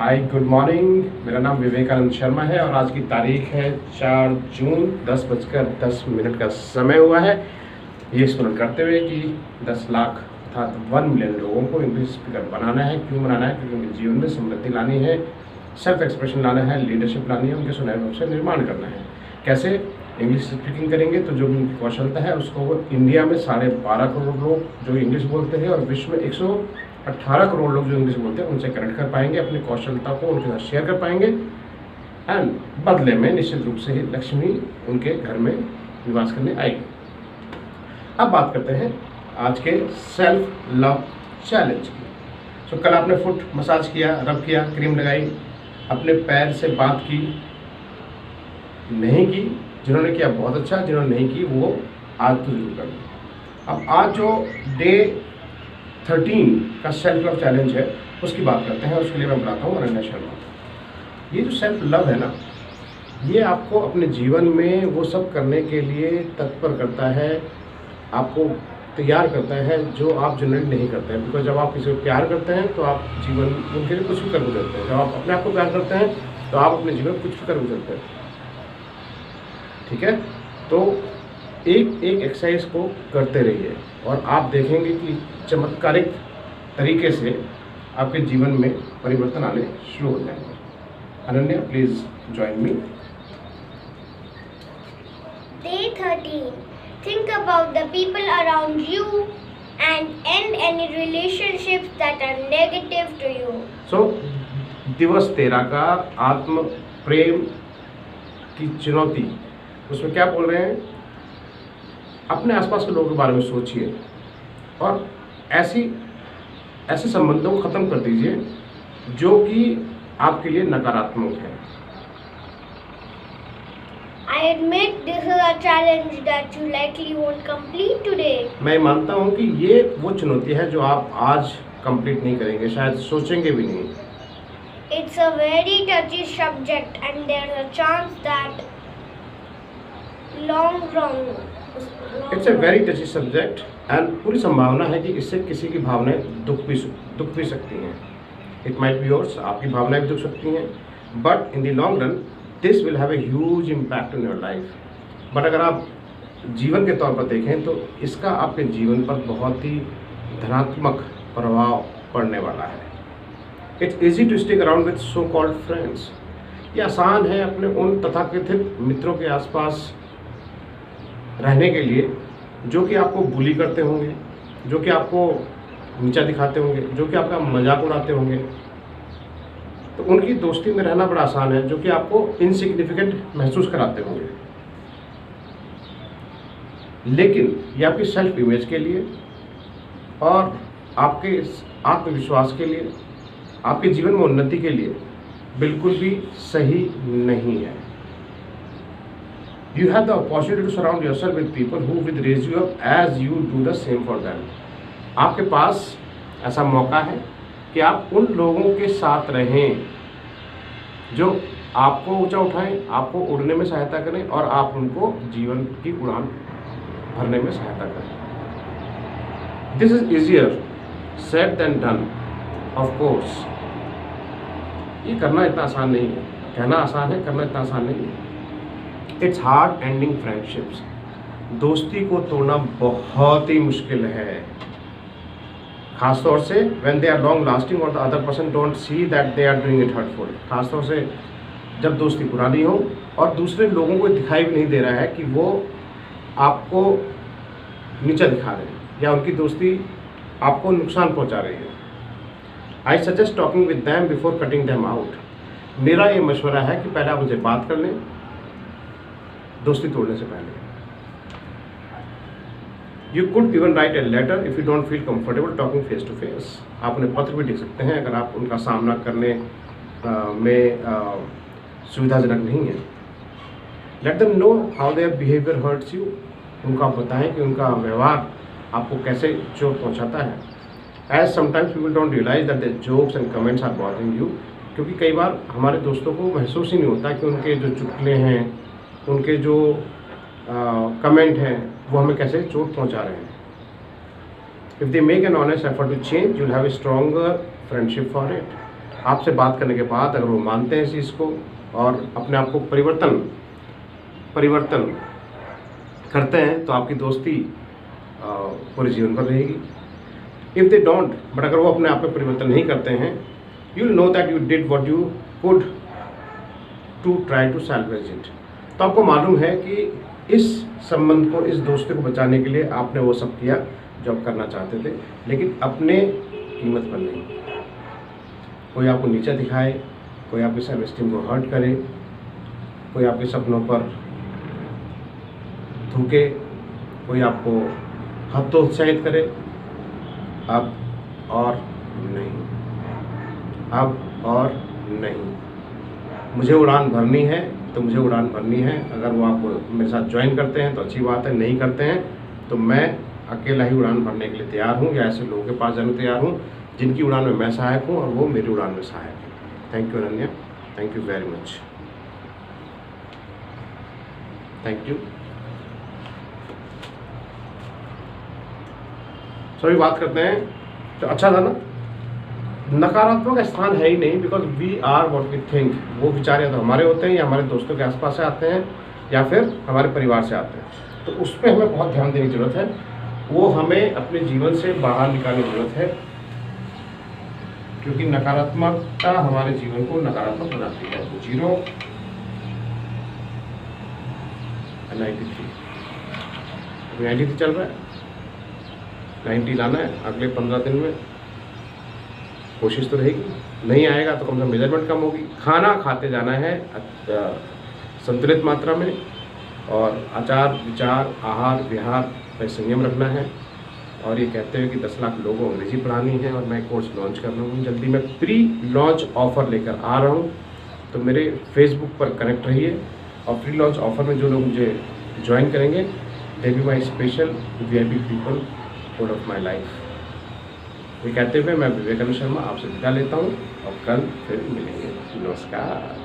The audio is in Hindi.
Hi good morning. मेरा नाम विवेकानंद शर्मा है और आज की तारीख है 4 जून 10:10 का समय हुआ है। ये स्मरण करते हुए कि 10 लाख अर्थात 1 मिलियन लोगों को इंग्लिश स्पीकर बनाना है। क्यों बनाना है? क्योंकि उनके जीवन में समृद्धि लानी है, सेल्फ एक्सप्रेशन लाना है, लीडरशिप लानी है, उनके सुनहरे भविष्य का निर्माण करना है। कैसे? इंग्लिश स्पीकिंग करेंगे तो जो भी उनकी कौशलता है उसको वो इंडिया में 12.5 करोड़ लोग जो इंग्लिश बोलते हैं और विश्व में 118 करोड़ लोग जो इंग्लिश बोलते हैं उनसे कनेक्ट कर पाएंगे, अपनी कौशलता को उनके साथ शेयर कर पाएंगे एंड बदले में निश्चित रूप से ही लक्ष्मी उनके घर में निवास करने आएगी। अब बात करते हैं आज के सेल्फ लव चैलेंज की। तो कल आपने फुट मसाज किया, रब किया, क्रीम लगाई, अपने पैर से बात की, नहीं की? जिन्होंने किया बहुत अच्छा, जिन्होंने नहीं की वो आज तो जरूर कर लो। अब आज जो डे 13 का सेल्फ लव चैलेंज है उसकी बात करते हैं। उसके लिए मैं बुलाता हूँ अनन्या शर्मा। ये जो सेल्फ लव है ना, ये आपको अपने जीवन में वो सब करने के लिए तत्पर करता है, आपको तैयार करता है जो आप जनरली नहीं करते हैं। बिकॉज जब आप किसी को प्यार करते हैं तो आप जीवन उनके लिए कुछ भी कर गुजरते हैं। जब आप अपने आप को प्यार करते हैं तो आप अपने जीवन कुछ भी कर गुजरते हैं। ठीक है, तो एक एक्सरसाइज को करते रहिए और आप देखेंगे कि चमत्कारिक तरीके से आपके जीवन में परिवर्तन आने शुरू हो जाएंगे। Ananya, please join me. Day 13. Think about the people around you and end any relationships that are negative to you. So, दिवस 13 का आत्म प्रेम की चुनौती, उसमें क्या बोल रहे हैं? अपने आसपास के लोगों के बारे में सोचिए और ऐसे संबंधों को ख़त्म कर दीजिए जो कि आपके लिए नकारात्मक है। I admit this is a challenge that you likely won't complete today. मैं मानता हूँ कि ये वो चुनौती है जो आप आज कंप्लीट नहीं करेंगे, शायद सोचेंगे भी नहीं। It's a very touchy subject and there's a chance that it's a very टची subject and पूरी संभावना है कि इससे किसी की भावनाएं दुख भी सकती हैं। इट माइट बी योर्स, आपकी भावनाएं भी दुख सकती हैं, but in the long run this will have a huge impact in your life. But अगर आप जीवन के तौर पर देखें तो इसका आपके जीवन पर बहुत ही धनात्मक प्रभाव पड़ने वाला है। It's easy to stick around with so called friends. ये आसान है अपने उन तथाकथित मित्रों के आसपास रहने के लिए जो कि आपको बुली करते होंगे, जो कि आपको नीचा दिखाते होंगे, जो कि आपका मजाक उड़ाते होंगे। तो उनकी दोस्ती में रहना बड़ा आसान है, जो कि आपको इनसिग्निफिकेंट महसूस कराते होंगे। लेकिन ये आपकी सेल्फ इमेज के लिए और आपके आत्मविश्वास के लिए, आपके जीवन में उन्नति के लिए बिल्कुल भी सही नहीं है। You have the opportunity to surround yourself with people who will raise you up as you do the same for them. आपके पास ऐसा मौका है कि आप उन लोगों के साथ रहें जो आपको ऊंचा उठाएं, आपको उड़ने में सहायता करें और आप उनको जीवन की उड़ान भरने में सहायता करें। This is easier said than done, of course. ये करना इतना आसान नहीं है, कहना आसान है, करना इतना आसान नहीं है। It's hard ending friendships. दोस्ती को तोड़ना बहुत ही मुश्किल है, खासतौर से when they are long lasting और the other person don't see that they are doing it hurtful. खासतौर से जब दोस्ती पुरानी हो और दूसरे लोगों को दिखाई भी नहीं दे रहा है कि वो आपको नीचा दिखा रहे हैं या उनकी दोस्ती आपको नुकसान पहुंचा रही है। I suggest talking with them before cutting them out. मेरा ये मशवरा है कि पहले आप उनसे बात कर लें दोस्ती तोड़ने से पहले। You could even write a letter if you don't feel comfortable talking face to face. आप उन्हें पत्र भी लिख सकते हैं अगर आप उनका सामना करने में सुविधाजनक नहीं है। Let them know how their behaviour hurts you. उनको आप बताएं कि उनका व्यवहार आपको कैसे चोट पहुंचाता है। As sometimes people don't realise that their jokes and comments are bothering you. क्योंकि कई बार हमारे दोस्तों को महसूस ही नहीं होता कि उनके जो चुटकुले हैं, उनके जो कमेंट हैं वो हमें कैसे चोट पहुंचा रहे हैं। If they make an honest effort to change, you will have a stronger friendship for it. आपसे बात करने के बाद अगर वो मानते हैं इस चीज़ को और अपने आप को परिवर्तन करते हैं तो आपकी दोस्ती पूरे जीवन भर रहेगी। इफ़ दे डोंट, बट अगर वो अपने आप में परिवर्तन नहीं करते हैं, you will know that you did what you could to try to salvage it. तो आपको मालूम है कि इस संबंध को, इस दोस्ती को बचाने के लिए आपने वो सब किया जो आप करना चाहते थे, लेकिन अपने कीमत पर नहीं। कोई आपको नीचा दिखाए, कोई आपकी सेल्फ एस्टीम को हर्ट करे, कोई आपके सपनों पर थूके, कोई आपको हतोत्साहित करे, अब और नहीं, अब और नहीं। मुझे उड़ान भरनी है तो मुझे उड़ान भरनी है। अगर वो आप मेरे साथ ज्वाइन करते हैं तो अच्छी बात है, नहीं करते हैं तो मैं अकेला ही उड़ान भरने के लिए तैयार हूँ, या ऐसे लोगों के पास जाने तैयार हूँ जिनकी उड़ान में मैं सहायक हूँ और वो मेरी उड़ान में सहायक है। Thank you Ananya, thank you very much, thank you. सभी बात करते हैं तो अच्छा था ना। नकारात्मक स्थान है ही नहीं, because we are what we think. वो विचार या तो हमारे होते हैं या हमारे दोस्तों के आसपास से आते हैं या फिर हमारे परिवार से आते हैं, तो उस पर हमें बहुत ध्यान देने की ज़रूरत है। वो हमें अपने जीवन से बाहर निकालने की ज़रूरत है, क्योंकि नकारात्मकता हमारे जीवन को नकारात्मक बनाती है। तो 0 93 अभी 93 चल रहा है, 90 लाना है अगले 15 दिन में। कोशिश तो रहेगी, नहीं आएगा तो कम से कम मेजरमेंट कम होगी। खाना खाते जाना है संतुलित मात्रा में, और आचार विचार आहार विहार पर संयम रखना है। और ये कहते हैं कि 10 लाख लोगों को अंग्रेजी पढ़ानी है, और मैं कोर्स लॉन्च कर रहा हूँ जल्दी। मैं प्री लॉन्च ऑफ़र लेकर आ रहा हूँ, तो मेरे फेसबुक पर कनेक्ट रहिए। और प्री लॉन्च ऑफ़र में जो लोग मुझे ज्वाइन करेंगे, दे be my special VIP people out of my life. ये कहते हुए मैं विवेकानंद शर्मा आपसे विदा लेता हूँ, और कल फिर मिलेंगे। नमस्कार।